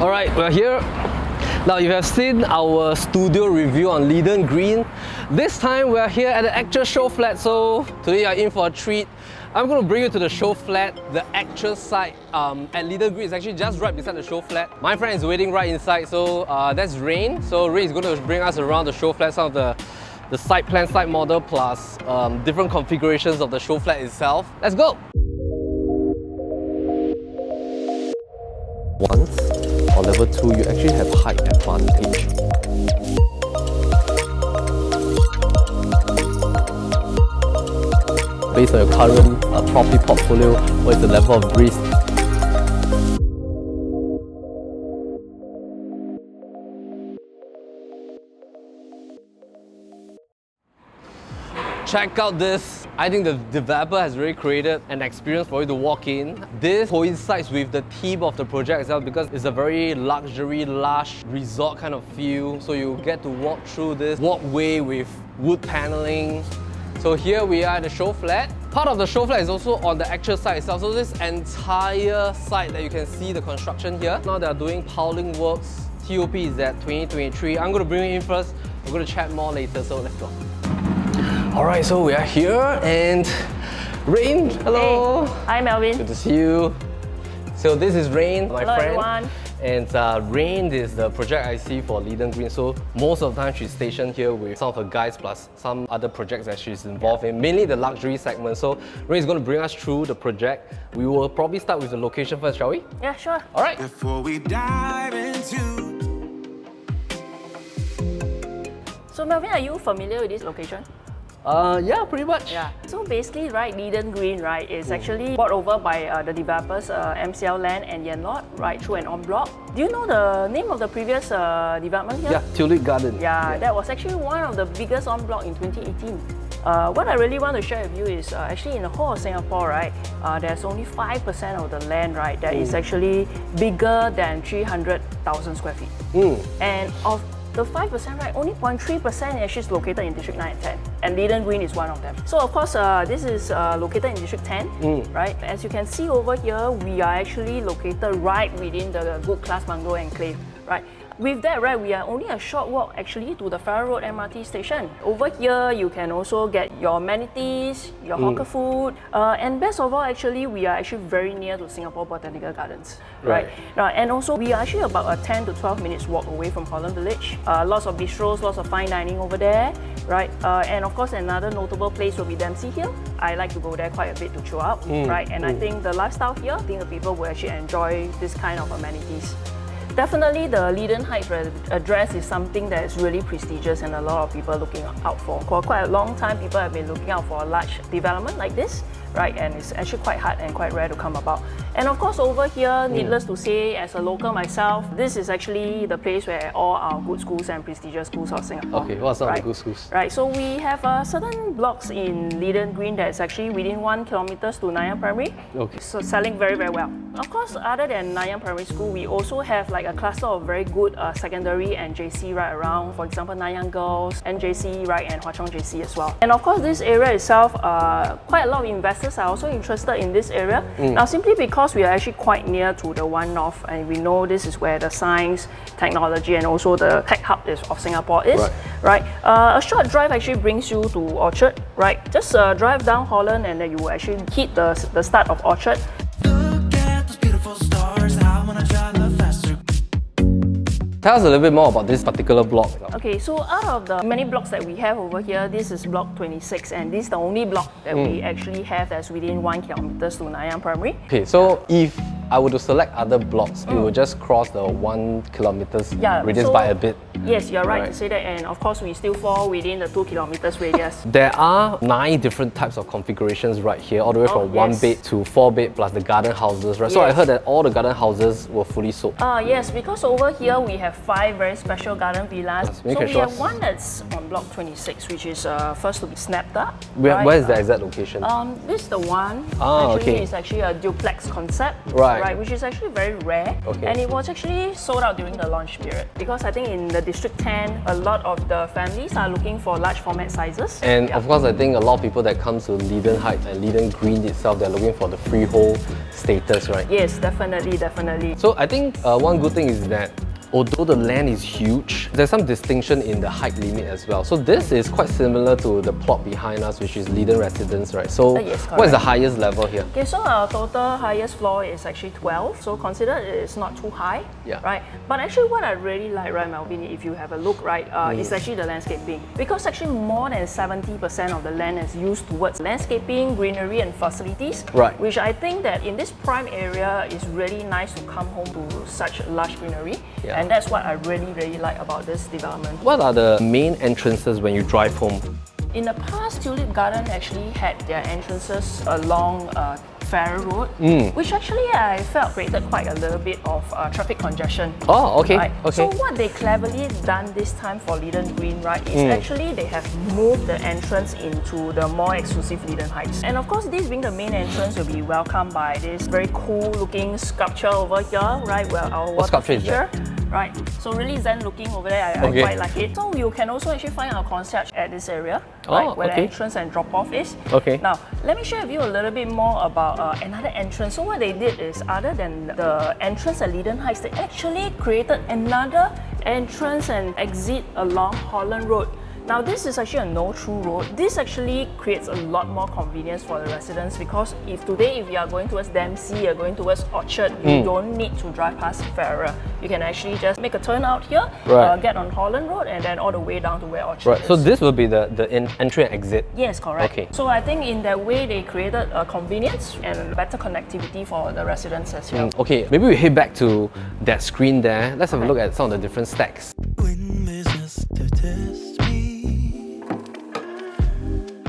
Alright, we're here. Now you have seen our studio review on Leedon Green. This time we're here at the actual show flat, so today you're in for a treat. I'm going to bring you to the show flat, the actual site at Leedon Green. It's actually just right beside the show flat. My friend is waiting right inside, so that's Rayne. So Rayne is going to bring us around the show flat, some of the site plan, site model, plus different configurations of the show flat itself. Let's go! Once, on level 2, you actually have height advantage. Based on your current property portfolio, what is the level of risk? Check out this. I think the developer has really created an experience for you to walk in. This coincides with the theme of the project itself because it's a very luxury, lush resort kind of feel. So you get to walk through this walkway with wood paneling. So here we are at the show flat. Part of the show flat is also on the actual site itself. So this entire site that you can see the construction here. Now they are doing piling works. TOP is at 2023. I'm going to bring you in first. We're going to chat more later, so let's go. Alright, so we are here and Rayne, hello! Hey. Hi Melvin. Good to see you. So this is Rayne, my hello, friend. Everyone. And Rayne is the project IC for Leedon Green. So most of the time she's stationed here with some of her guys plus some other projects that she's involved in, mainly the luxury segment. So Rayne is going to bring us through the project. We will probably start with the location first, shall we? Yeah, sure. Alright. Before we dive into... So Melvin, are you familiar with this location? Yeah, pretty much. Yeah. So basically, right, Leedon Green, right, is actually bought over by the developers MCL Land and Yanlord, right, through an en bloc. Do you know the name of the previous development here? Yeah, Tulip Garden. Yeah, that was actually one of the biggest en bloc in 2018. What I really want to share with you is actually in the whole of Singapore, right, there's only 5% of the land, right, that is actually bigger than 300,000 square feet. And of the 5%, right, only 0.3% actually is located in District 9 and 10. And Leedon Green is one of them. So of course, this is located in District 10, right? As you can see over here, we are actually located right within the good class bungalow enclave, right? With that, right, we are only a short walk actually to the Farrer Road MRT station. Over here, you can also get your amenities, your hawker food, and best of all, actually, we are actually very near to Singapore Botanical Gardens, right? And also, we are actually about a 10 to 12 minutes walk away from Holland Village. Lots of bistros, lots of fine dining over there, right? And of course, another notable place will be Dempsey Hill. I like to go there quite a bit to chill out, right? And I think the lifestyle here, I think the people will actually enjoy this kind of amenities. Definitely the Leedon Heights address is something that is really prestigious and a lot of people are looking out for. For quite a long time, people have been looking out for a large development like this, right? And it's actually quite hard and quite rare to come about. And of course over here, needless to say, as a local myself, this is actually the place where all our good schools and prestigious schools of Singapore. Okay, what's some of the good schools? Right, so we have certain blocks in Leedon Green that is actually within 1 kilometer to Nanyang Primary. Okay. So selling very, very well. Of course, other than Nanyang Primary School, we also have like a cluster of very good secondary and JC right around. For example, Nanyang Girls, NJC, right, and Hwa Chong JC as well. And of course, this area itself, quite a lot of investors are also interested in this area. Now, simply because we are actually quite near to the One North, and we know this is where the science, technology, and also the tech hub of Singapore is, right? A short drive actually brings you to Orchard, right? Just drive down Holland, and then you will actually hit the start of Orchard. Tell us a little bit more about this particular block. Okay, so out of the many blocks that we have over here, this is block 26, and this is the only block that we actually have that's within 1 kilometer to Nanyang Primary. Okay, so if I were to select other blocks, it will just cross the 1 kilometer radius by a bit. Yes, you're right to say that, and of course we still fall within the 2 kilometers radius. There are 9 different types of configurations right here, all the way from 1 bed to 4 bed plus the garden houses, right? So I heard that all the garden houses were fully sold. Yes, because over here we have 5 very special garden villas. So we have one that's on block 26, which is first to be snapped up. Where is the exact location? This is the one. It's actually a duplex concept. Right. right, which is actually very rare. Okay. And it was actually sold out during the launch period because I think in the District 10, a lot of the families are looking for large format sizes. And Yeah. of course, I think a lot of people that come to Leedon Heights and Leedon Green itself, they're looking for the freehold status, right? Yes, definitely, definitely. So I think one good thing is that although the land is huge, there's some distinction in the height limit as well. So this is quite similar to the plot behind us, which is Leedon Residence, right? So Yes, what is the correct. highest level here? Okay, so our total highest floor is actually 12, so consider it's not too high, Yeah. right? But actually what I really like, right, Melvin, if you have a look, right, is actually the landscaping. Because actually more than 70% of the land is used towards landscaping, greenery and facilities, Right. which I think that in this prime area is really nice to come home to such large greenery. Yeah. And that's what I really like about this development. What are the main entrances when you drive home? In the past, Tulip Garden actually had their entrances along Farrer Road, which actually I felt created quite a little bit of traffic congestion. Oh, okay, Right. okay. So what they cleverly done this time for Leedon Green, right, is actually they have moved the entrance into the more exclusive Leedon Heights. And of course, this being the main entrance, will be welcomed by this very cool looking sculpture over here, right, where our water sculpture is feature. Right, so really zen looking over there, I Okay. quite like it. So you can also actually find our concierge at this area, Oh, right, where the okay. entrance and drop off is. Okay. Now, let me share with you a little bit more about another entrance. So what they did is, other than the entrance at Leedon Heights, they actually created another entrance and exit along Holland Road. Now this is actually a no-through road. This actually creates a lot more convenience for the residents because if you are going towards Dempsey or going towards Orchard, you don't need to drive past Farrer. You can actually just make a turn out here, Right. get on Holland Road and then all the way down to where Orchard Right, is. so this will be the entry and exit. Yes, correct. Okay. So I think in that way they created a convenience and better connectivity for the residents as well. Okay, maybe we head back to that screen there. Let's have a look at some of the different stacks. in business to test me.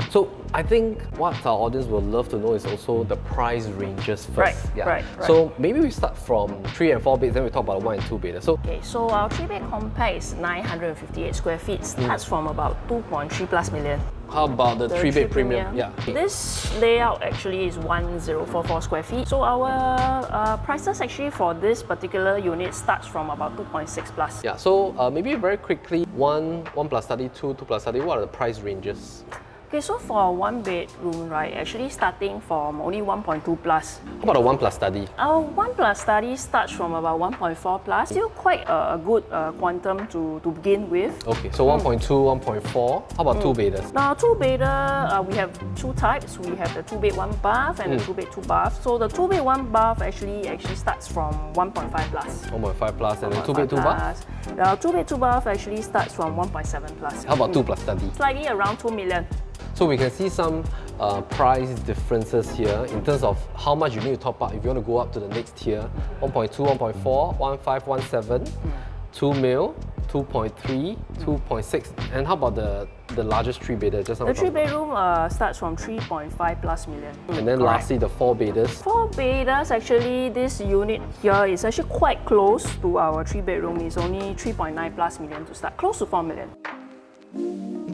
So I think what our audience will love to know is also the price ranges first. Right, right. So maybe we start from 3 and 4 beds, then we talk about 1 and 2 beds. So Okay, so our 3-bed compact is 958 square feet, starts from about 2.3 plus million. how about the The 3-bed premium? Yeah. This layout actually is 1044 square feet. So our prices actually for this particular unit starts from about 2.6 plus. Yeah, so maybe very quickly, 1 plus study, 2 plus study, what are the price ranges? Okay, so for a 1-bedroom, right, actually starting from only 1.2 plus. How about a 1 plus study? Our 1 plus study starts from about 1.4 plus. Still quite a good quantum to begin with. Okay, so 1.2, 1.4. How about 2 bedders? Now, 2-bedder, we have 2 types. We have the 2-bed 1 bath and the 2-bed 2 bath. So the 2-bed 1 bath actually starts from 1.5 plus. 1.5 plus, and then 2-bed 2 bath? The 2-bed 2 bath actually starts from 1.7 plus. How about 2 plus study? Slightly around 2 million. So we can see some price differences here in terms of how much you need to top up if you want to go up to the next tier. 1.2, 1.4, 1.5, 1.7, 2 mil, 2.3, 2.6. And how about the largest 3-bedder? Just now The we talked 3-bedroom starts from 3.5 plus million. about. And then Correct. lastly, the 4 bedders. 4-bedders, actually, this unit here is actually quite close to our 3-bedroom. It's only 3.9 plus million to start, close to 4 million.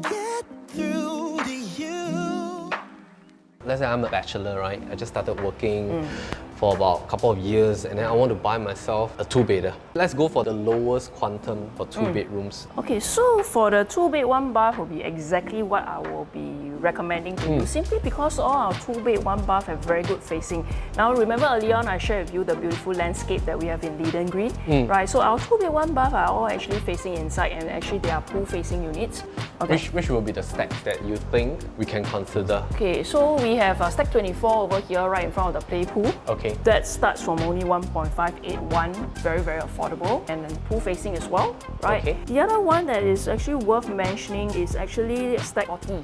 Get through to you. Let's say I'm a bachelor, right? I just started working for about a couple of years and then I want to buy myself a 2-bedder. Let's go for the lowest quantum for 2 bedrooms. Okay, so for the 2-bed 1 bath will be exactly what I will be recommending to you, simply because all our 2-bed 1 bath have very good facing. Now remember earlier on I shared with you the beautiful landscape that we have in Leedon Green, right? So our 2-bed 1 bath are all actually facing inside and actually they are pool facing units. Okay. Which will be the stacks that you think we can consider? Okay, so we have stack 24 over here right in front of the play pool. Okay. That starts from only 1.581, very affordable, and then pool facing as well, right? Okay. The other one that is actually worth mentioning is actually stack 40.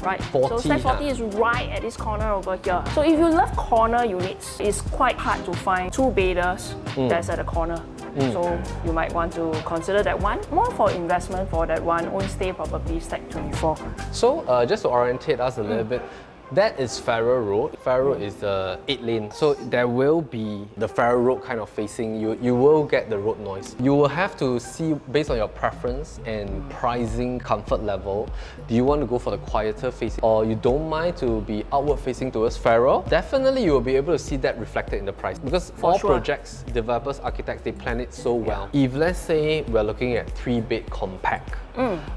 Right, 40, so stack 40 huh? is right at this corner over here. So if you love corner units, it's quite hard to find 2-bedders that's at a corner. So you might want to consider that one. More for investment for that one, own stay probably stack 24. So just to orientate us a little bit, That is Farrer Road. Farrer Road is the 8-lane, so there will be the Farrer Road kind of facing you. You will get the road noise. You will have to see based on your preference and pricing comfort level. Do you want to go for the quieter facing, or you don't mind to be outward facing towards Farrer? Definitely, you will be able to see that reflected in the price because all projects, developers, architects, they plan it so well. If let's say we're looking at 3-bed compact,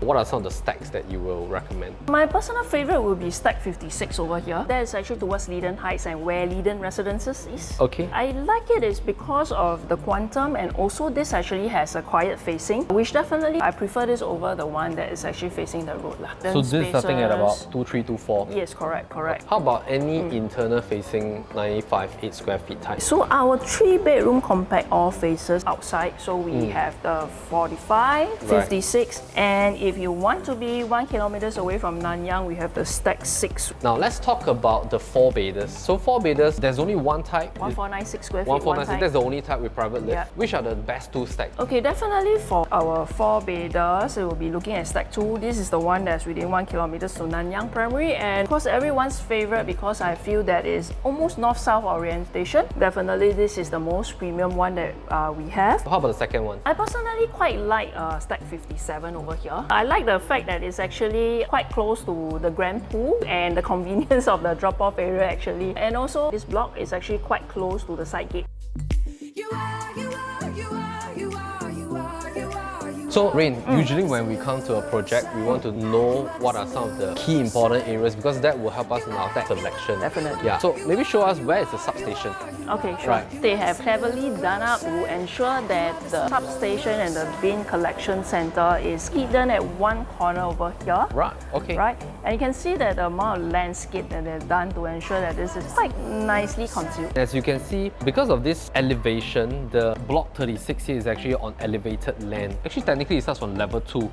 what are some of the stacks that you will recommend? My personal favorite will be stack 56 over here. That is actually towards Leedon Heights and where Leedon Residences is. Okay. I like it is because of the quantum, and also this actually has a quiet facing, which definitely I prefer this over the one that is actually facing the road. So this is something at about 2324. Yes, correct. How about any internal facing 95-8 square feet type? So our 3-bedroom compact all faces outside. So we have the 45, 56, and if you want to be 1 kilometers away from Nanyang, we have the stack 6. Now let's talk about the 4-bedders. So 4-bedders, there's only one type. 1496 square feet. 1496, that's the only type with private lift. Yeah. Which are the best 2 stacks? Okay, definitely for our 4-bedders, we will be looking at stack 2. This is the one that's within 1 kilometers to Nanyang Primary, and of course everyone's favorite because I feel that is almost north-south orientation. Definitely this is the most premium one that we have. How about the second one? I personally quite like stack 57 over here. I like the fact that it's actually quite close to the grand pool and the convenience of the drop-off area actually. And also this block is actually quite close to the side gate. So Rayne, usually when we come to a project, we want to know what are some of the key important areas because that will help us in our tech selection. Definitely. Yeah. So maybe show us where is the substation. Okay, sure. Right. They have cleverly done up to ensure that the substation and the bin collection center is hidden at one corner over here. Right. Okay. Right, and you can see that the amount of landscape that they've done to ensure that this is quite nicely concealed. As you can see, because of this elevation, the block 36 here is actually on elevated land. Actually, technically it starts from level 2,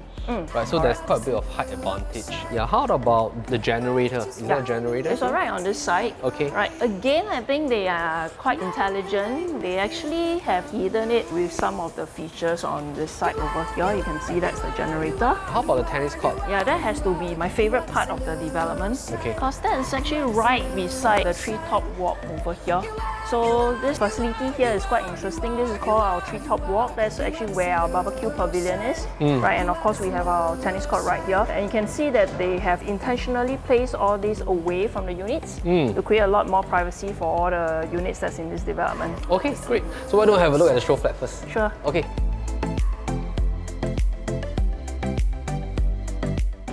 right? So there's quite a bit of height advantage. Yeah, how about the generator? Is that a generator? It's alright on this side. Okay. Right, again, I think they are quite intelligent. They actually have hidden it with some of the features on this side over here. You can see that's the generator. How about the tennis court? Yeah, that has to be my favorite part of the development. Okay. Because that is actually right beside the treetop walk over here. So this facility here is quite interesting. This is called our treetop walk. That's actually where our barbecue pavilion is. Right, and of course we have our tennis court right here. And you can see that they have intentionally placed all these away from the units to create a lot more privacy for all the units that's in this development. Okay, great. So why don't we have a look at the show flat first? Sure. Okay.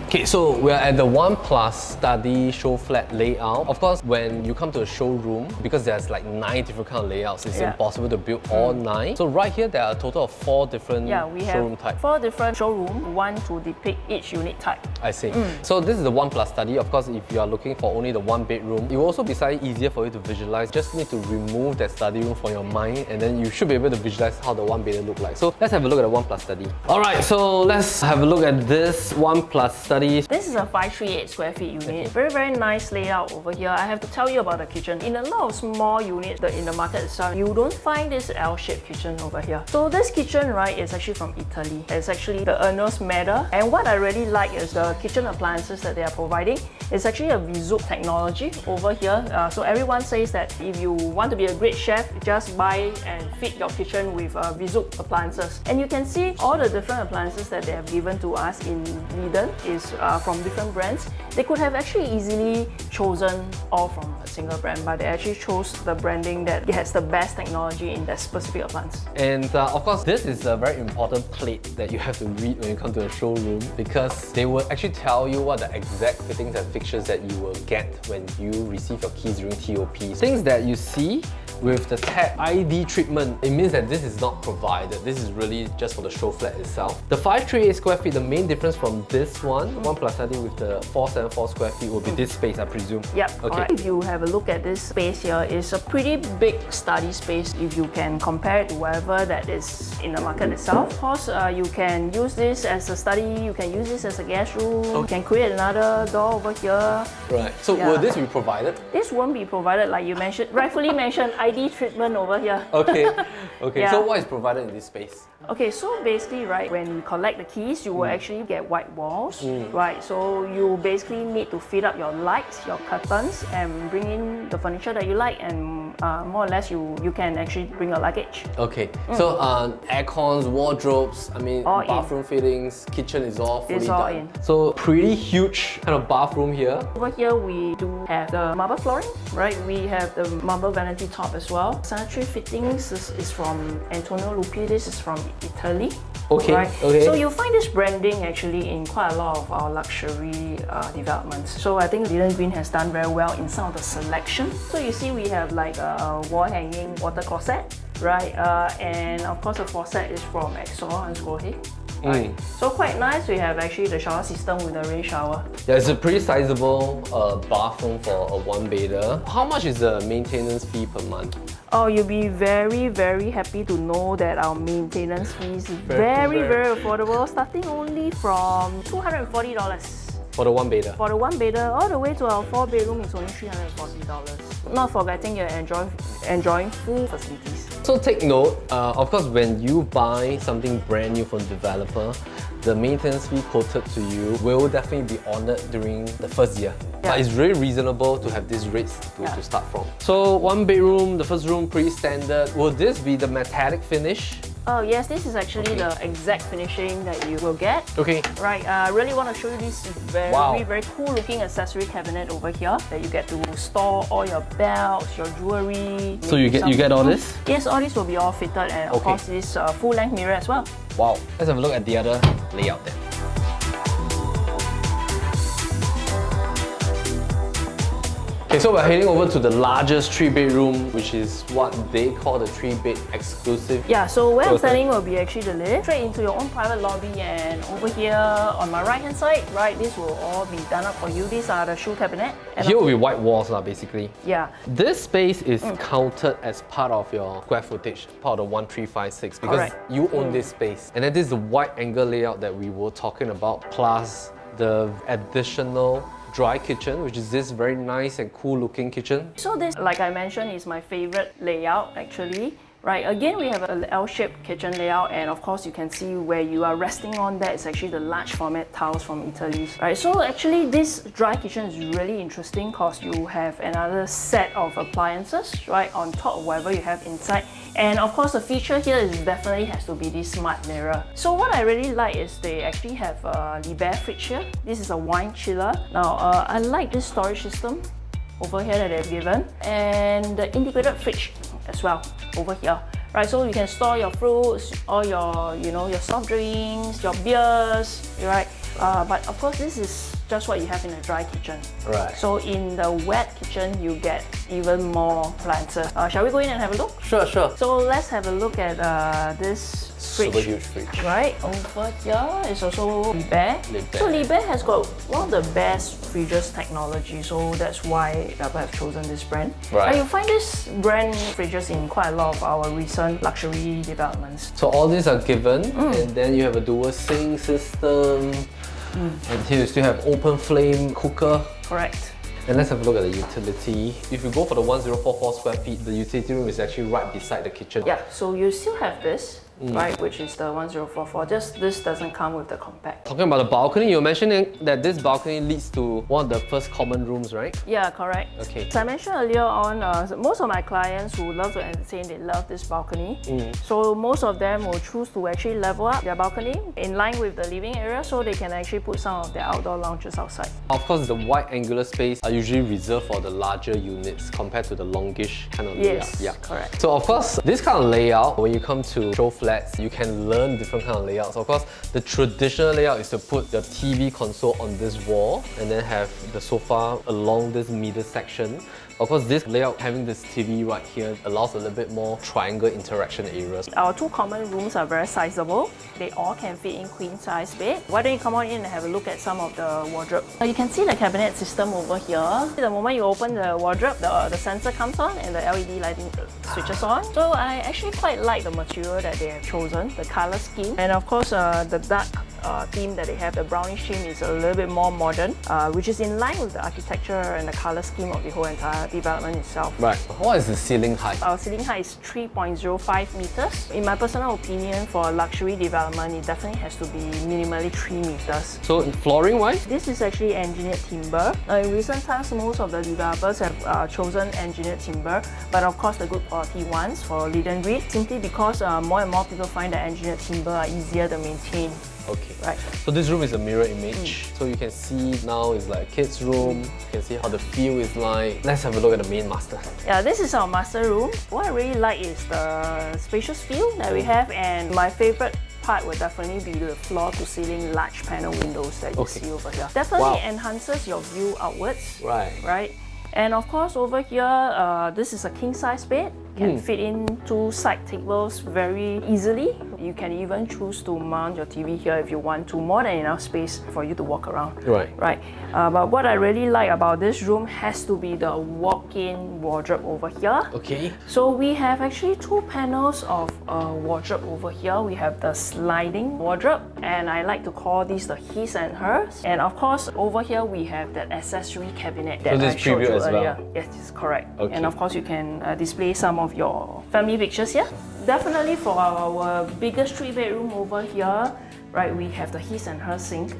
Okay, so we're at the 1+ study show flat layout. Of course, when you come to a showroom, because there's like 9 different kind of layouts, it's impossible to build all 9. So right here, there are a total of 4 different showroom types. 4 different showrooms, one to depict each unit type. I see. So this is the 1+ study. Of course, if you are looking for only the 1 bedroom, it will also be slightly easier for you to visualize. Just need to remove that study room from your mind, and then you should be able to visualize how the 1 bedroom look like. So let's have a look at the 1+ study. All right, so let's have a look at this 1+ study. This is a 538 square feet unit. Very, very nice layout over here. I have to tell you about the kitchen. In a lot of small units in the market itself, you don't find this L-shaped kitchen over here. So this kitchen, right, is actually from Italy. It's actually the Ernos Matter. And what I really like is the kitchen appliances that they are providing. It's actually a Vizup technology over here. So everyone says that if you want to be a great chef, just buy and fit your kitchen with Vizup appliances. And you can see all the different appliances that they have given to us in Leedon is from different brands. They could have actually easily chosen all from a single brand, but they actually chose the branding that has the best technology in that specific appliance. And of course, this is a very important plate that you have to read when you come to a showroom because they will actually tell you what the exact fittings and fixtures that you will get when you receive your keys during TOP. Things that you see with the tag ID treatment, it means that this is not provided. This is really just for the show flat itself. The 538 square feet, the main difference from this one, 1+ study with the 474 square feet will be this space, I presume. Yep. Okay. Right. If you have a look at this space here, it's a pretty big study space if you can compare it to whatever that is in the market itself. Of course, you can use this as a study, you can use this as a guest room, you can create another door over here. Right. So will this be provided? This won't be provided, like you mentioned, rightfully mentioned. ID treatment over here. Okay. Okay. Yeah. So what is provided in this space? Okay, so basically, right, when you collect the keys, you will actually get white walls, right? So you basically need to fit up your lights, your curtains, and bring in the furniture that you like, and more or less you can actually bring your luggage. Okay. So aircons, wardrobes, I mean All in. bathroom fittings, kitchen is all fully It's all done. in. So pretty huge kind of bathroom here. Over here, we do have the marble flooring, right? We have the marble vanity top as well. Sanitary fittings is from Antonio Lupi. This is from Italy. Okay, Right? okay. So you'll find this branding actually in quite a lot of our luxury developments. So I think Leedon Green has done very well in some of the selection. So you see we have like a wall hanging water closet, right? And of course the faucet is from Exor and Scohe. Right. So quite nice. We have actually the shower system with the rain shower. Yeah, it's a pretty sizable bathroom for a one-bedder. How much is the maintenance fee per month? Oh, you'll be very, very happy to know that our maintenance fees is very, very affordable, starting only from $240. For the one-bedder? For the one bedder, all the way to our 4-bedroom is only $340. Not forgetting you're enjoying full facilities. So take note, of course, when you buy something brand new from the developer, the maintenance fee quoted to you will definitely be honored during the first year. Yeah. But it's really reasonable to have these rates Yeah. to start from. So one bedroom, the first room, pretty standard. Will this be the metallic finish? Oh yes, this is actually the exact finishing that you will get. Okay. Right, I really want to show you this very, Wow. very cool looking accessory cabinet over here that you get to store all your belts, your jewelry. So you get all this? Yes, all this will be all fitted, and of Okay. course this full length mirror as well. Wow. Let's have a look at the other layout then. Okay, so we're heading over to the largest 3-bedroom, which is what they call the 3-bed exclusive. Yeah, so where I'm Closet. standing will be actually the lift, straight into your own private lobby, and over here on my right hand side, right, this will all be done up for you. These are the shoe cabinet. And Here will be white walls, basically. yeah. This space is counted as part of your square footage, part of the 1356, because Correct. you own this space. And then this is the wide angle layout that we were talking about, plus the additional dry kitchen, which is this very nice and cool looking kitchen. So this, like I mentioned, is my favorite layout actually. Right, again we have an L-shaped kitchen layout, and of course you can see where you are resting on that is actually the large format tiles from Italy. Right, so actually this dry kitchen is really interesting because you have another set of appliances right on top of whatever you have inside. And of course the feature here is definitely has to be this smart mirror. So what I really like is they actually have a Liebherr fridge here. This is a wine chiller. Now I like this storage system over here that they've given, and the integrated fridge as well over here. Right, so you can store your fruits, all your your soft drinks, your beers, right? But of course this is just what you have in a dry kitchen. Right. So in the wet kitchen you get even more appliances. Shall we go in and have a look? Sure, sure. So let's have a look at this fridge. Super huge fridge. Right, over here is also Liebherr. Liebherr. So Liebherr has got one of the best fridges technology, so that's why I have chosen this brand. Right. And you'll find this brand fridges in quite a lot of our recent luxury developments. So all these are given, and then you have a dual sink system, and here you still have open flame cooker. Correct. And let's have a look at the utility. If you go for the 1044 square feet, the utility room is actually right beside the kitchen. Yeah, so you still have this, right, which is the 1044. Just this doesn't come with the compact. Talking about the balcony, you were mentioning that this balcony leads to one of the first common rooms, right? Yeah, correct. Okay. So I mentioned earlier on, most of my clients who love to entertain, they love this balcony. So most of them will choose to actually level up their balcony in line with the living area, so they can actually put some of their outdoor lounges outside. Of course, the wide angular space are usually reserved for the larger units compared to the longish kind of Yes, layout. correct. So of course, this kind of layout, when you come to show flats, you can learn different kind of layouts. Of course, the traditional layout is to put the TV console on this wall and then have the sofa along this middle section. Of course, this layout, having this TV right here, allows a little bit more triangle interaction areas. Our two common rooms are very sizable. They all can fit in queen size bed. Why don't you come on in and have a look at some of the wardrobe. You can see the cabinet system over here. The moment you open the wardrobe, the sensor comes on and the LED lighting switches on. So I actually quite like the material that they have chosen, the color scheme. And of course, the dark theme that they have. The brownish theme is a little bit more modern, which is in line with the architecture and the color scheme of the whole entire development itself. Right. What is the ceiling height? Our ceiling height is 3.05 meters. In my personal opinion, for a luxury development, it definitely has to be minimally 3 meters. So flooring wise? This is actually engineered timber. In recent times, most of the developers have chosen engineered timber, but of course the good quality ones for Leedon Green, simply because more and more people find that engineered timber are easier to maintain. Okay. Right. So this room is a mirror image. So you can see now it's like a kid's room. You can see how the feel is like. Let's have a look at the main master. Yeah, this is our master room. What I really like is the spacious feel that we have, and my favorite part would definitely be the floor-to-ceiling large panel windows that you see over here. Definitely enhances your view outwards. Right. And of course, over here, this is a king-size bed. Can fit in 2 side tables very easily. You can even choose to mount your TV here if you want to. More than enough space for you to walk around. Right. But what I really like about this room has to be the walk-in wardrobe over here. Okay. So we have actually 2 panels of wardrobe over here. We have the sliding wardrobe, and I like to call these the his and hers. And of course, over here we have that accessory cabinet that I showed you earlier. Yes, this is correct. Okay. And of course, you can display some of your family pictures here. Definitely for our biggest 3-bedroom over here, right, we have the his and her sink,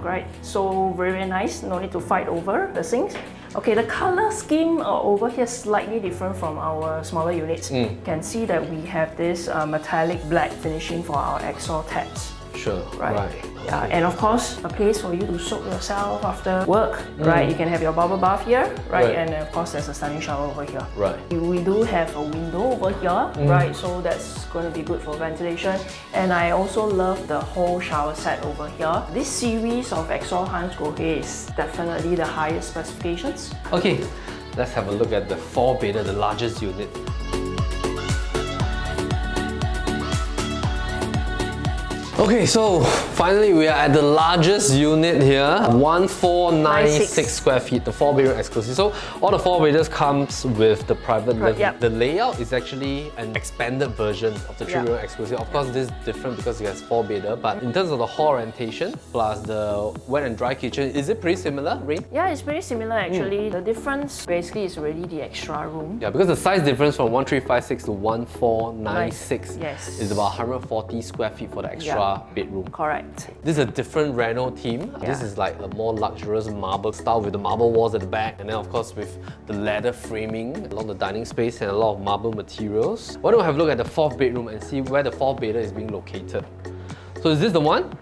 right? So very nice, no need to fight over the sinks. Okay, the color scheme over here is slightly different from our smaller units. You can see that we have this metallic black finishing for our exhaust tabs. Sure. Right. Yeah, and of course, a place for you to soak yourself after work, right? You can have your bubble bath here, right? And of course, there's a standing shower over here. Right. We do have a window over here, right? So that's going to be good for ventilation. And I also love the whole shower set over here. This series of Exor Hans Gohe is definitely the highest specifications. Okay, let's have a look at the 4-bedder, the largest unit. Okay, so finally we are at the largest unit here, 1496 square feet, the 4-bedroom exclusive. So all the 4-bedders comes with the private living. The layout is actually an expanded version of the 3-bedroom exclusive. Of course, this is different because it has 4-bedder, but in terms of the hall orientation plus the wet and dry kitchen, is it pretty similar, Rayne? Yeah, it's pretty similar actually. The difference basically is really the extra room. Yeah, because the size difference from 1356 to 1496 is about 140 square feet for the extra bedroom. Correct. This is a different Reno theme. This is like a more luxurious marble style with the marble walls at the back, and then of course with the leather framing along the dining space and a lot of marble materials. Why don't we have a look at the 4th bedroom and see where the 4th bedder is being located. So is this the one?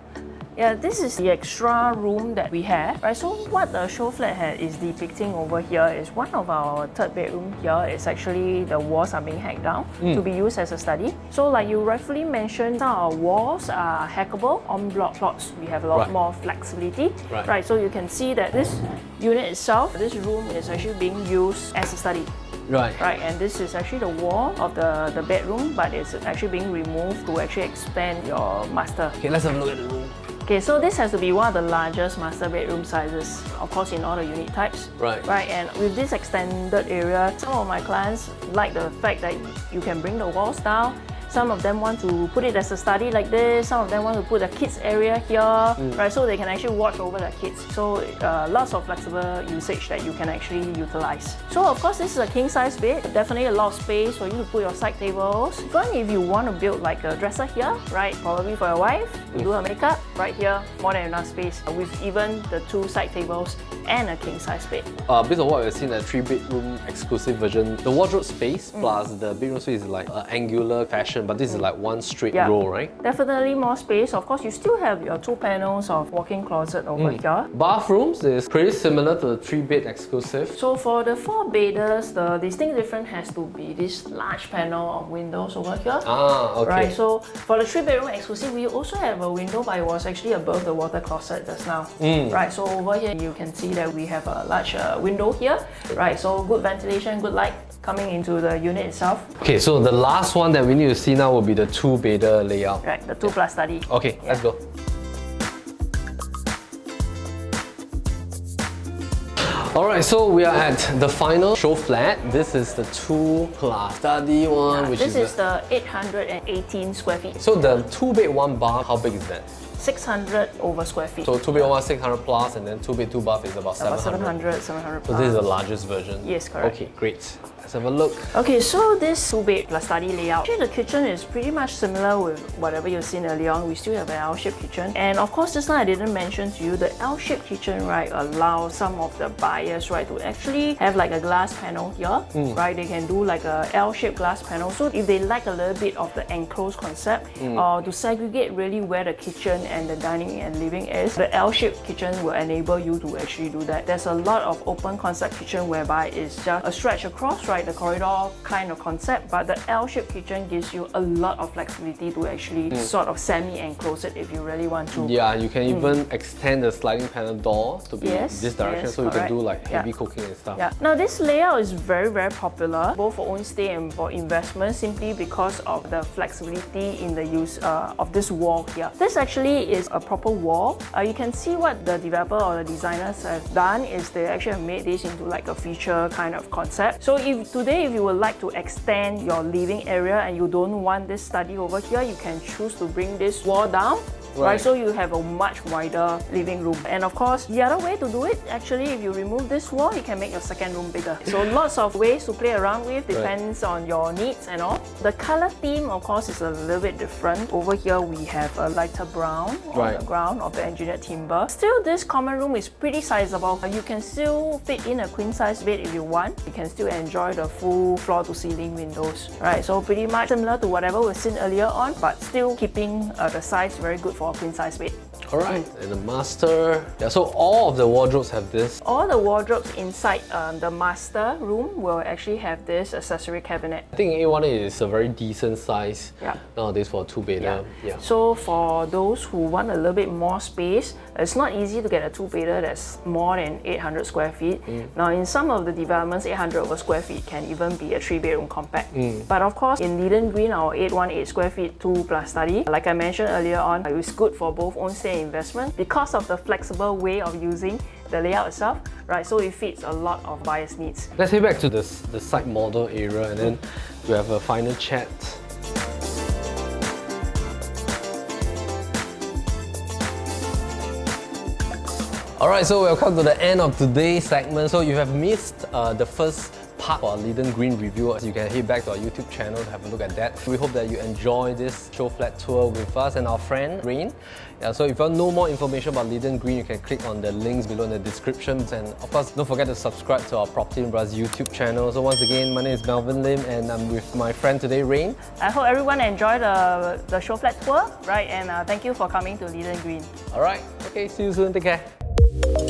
Yeah, this is the extra room that we have, right? So what the show flat head is depicting over here is one of our 3rd bedroom here is actually the walls are being hacked down to be used as a study. So like you rightfully mentioned, our walls are hackable. On block plots, we have a lot more flexibility, right? So you can see that this unit itself, this room is actually being used as a study. Right, and this is actually the wall of the bedroom, but it's actually being removed to actually expand your master. Okay, let's have a look at the room. Okay, so this has to be one of the largest master bedroom sizes, of course, in all the unit types. Right, and with this extended area, some of my clients like the fact that you can bring the walls down. Some of them want to put it as a study like this. Some of them want to put a kids area here, right? So they can actually watch over their kids. So lots of flexible usage that you can actually utilize. So of course, this is a king size bed. Definitely a lot of space for you to put your side tables. Even if you want to build like a dresser here, right? Probably for your wife, to do her makeup, right here, more than enough space with even the 2 side tables and a king size bed. Based on what we've seen, the 3-bedroom exclusive version, the wardrobe space plus the bedroom space is like an angular fashion, but this is like one straight row, right? Definitely more space. Of course, you still have your 2 panels of walk-in closet over here. Bathrooms is pretty similar to the 3-bed exclusive. So for the 4-bedders, the distinct difference has to be this large panel of windows over here. Right, so for the 3-bedroom exclusive, we also have a window, but it was actually above the water closet just now. Right, so over here you can see that we have a large window here. Right, so good ventilation, good light coming into the unit itself. Okay, so the last one that we need to see now will be the 2-bedder layout. Right, the 2 plus study. Okay, let's go. Alright, so we are at the final show flat. This is the 2 plus study one, which this is the 818 square feet. So the 2-bed 1 bath, how big is that? 600 over square feet. So 2 bed 1 600 plus, and then 2 bed 2 bath is about 700. 700 So this is the largest version. Yes, correct. Okay, great. Let's have a look. Okay, so this 2 bed plus study layout. Actually, the kitchen is pretty much similar with whatever you've seen earlier on. We still have an L-shaped kitchen. And of course, just now I didn't mention to you, the L-shaped kitchen, right, allows some of the buyers, right, to actually have like a glass panel here, right? They can do like a L-shaped glass panel. So if they like a little bit of the enclosed concept, or to segregate really where the kitchen and the dining and living is, the L-shaped kitchen will enable you to actually do that. There's a lot of open concept kitchen whereby it's just a stretch across, right, the corridor kind of concept, but the L-shaped kitchen gives you a lot of flexibility to actually sort of semi-enclose it if you really want to. Yeah, you can even extend the sliding panel door to be this direction, so you can do like heavy cooking and stuff. Yeah. Now this layout is very, very popular, both for own stay and for investment, simply because of the flexibility in the use of this wall here. This actually is a proper wall. You can see what the developer or the designers have done is they actually have made this into like a feature kind of concept. So if you would like to extend your living area and you don't want this study over here, you can choose to bring this wall down. Right, so you have a much wider living room. And of course, the other way to do it, actually, if you remove this wall, you can make your second room bigger. So lots of ways to play around with, depends on your needs and all. The color theme, of course, is a little bit different. Over here, we have a lighter brown on the ground of the engineered timber. Still, this common room is pretty sizable. You can still fit in a queen size bed if you want. You can still enjoy the full floor to ceiling windows. Right, so pretty much similar to whatever we've seen earlier on, but still keeping the size very good for a queen size bed. Alright, and the master. Yeah, so all of the wardrobes have this. All the wardrobes inside the master room will actually have this accessory cabinet. I think A1 is a very decent size nowadays for a 2-bedder. So for those who want a little bit more space, it's not easy to get a 2-bedder that's more than 800 square feet. Now in some of the developments, 800 over square feet can even be a 3-bedroom compact. But of course, in Leedon Green, our 818 square feet 2 plus study, like I mentioned earlier on, it's good for both own stay and investment because of the flexible way of using the layout itself, right? So it fits a lot of buyers' needs. Let's head back to the side model area, and then we have a final chat. Alright, so welcome to the end of today's segment. So you have missed the first part of our Leedon Green review. You can head back to our YouTube channel to have a look at that. We hope that you enjoy this show flat tour with us and our friend Rayne. Yeah, so if you want to know more information about Leedon Green, you can click on the links below in the descriptions, and of course don't forget to subscribe to our PropertyLimBrothers YouTube channel. So once again, my name is Melvin Lim and I'm with my friend today, Rayne. I hope everyone enjoyed the show flat tour, right? And thank you for coming to Leedon Green. Alright, okay, see you soon, take care.